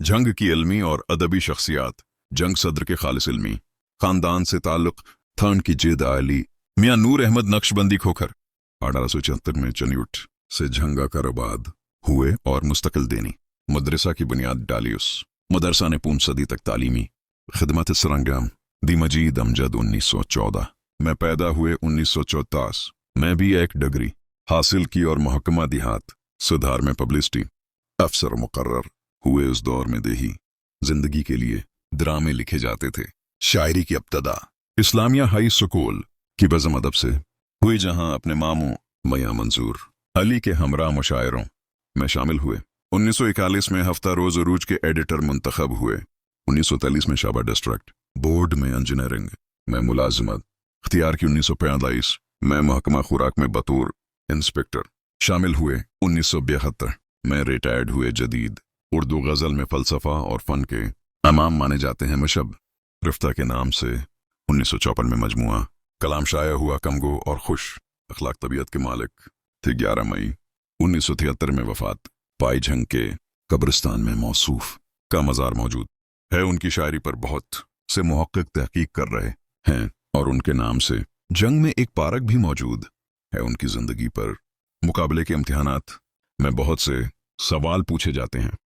जंग की इल्मी और अदबी शख्सियात। जंग सदर के खालिस इल्मी खानदान से ताल्लुक थान की जिद आली मियाँ नूर अहमद नक्शबंदी खोखर 1874 में चनियुट से झंगा कराबाद हुए और मुस्तकिल देनी मदरसा की बुनियाद डाली। उस मदरसा ने पूर्ण सदी तक तालीमी खिदमत सरंजाम दी। मजीद अमजद 1914 में पैदा हुए। 1934 में भी एक डिग्री हासिल की और महकमा देहात सुधार में पब्लिसिटी अफसर मुकर्रर हुए। उस दौर में देही जिंदगी के लिए ड्रामे लिखे जाते थे। शायरी की इब्तदा इस्लामिया हाई स्कूल की बज़म अदब से हुई, जहां अपने मामू मियां मंसूर अली के हमरा मुशायरों में शामिल हुए। 1941 में हफ्ता रोज अरूज के एडिटर मुंतखब हुए। 1943 में शाबा डिस्ट्रिक्ट बोर्ड में इंजीनियरिंग में मुलाजमत इख्तियार की। 1945 में महकमा खुराक में बतौर इंस्पेक्टर शामिल हुए। 1972 में रिटायर्ड हुए। जदीद उर्दू गज़ल में फ़लसफ़ा और फ़न के इमाम माने जाते हैं। मशब रिफ्ता के नाम से 1954 में मजमुआ कलाम शाया हुआ। कमगो और खुश अखलाक तबीयत के मालिक थे। 11 मई 1973 में वफ़ात पाई। झंग के कब्रिस्तान में मौसूफ का मज़ार मौजूद है। उनकी शायरी पर बहुत से मुहक्किक तहकीक कर रहे हैं और उनके नाम से जंग में एक पार्क भी मौजूद है। उनकी ज़िंदगी पर मुकाबले के इम्तिहानात में बहुत से सवाल पूछे जाते हैं।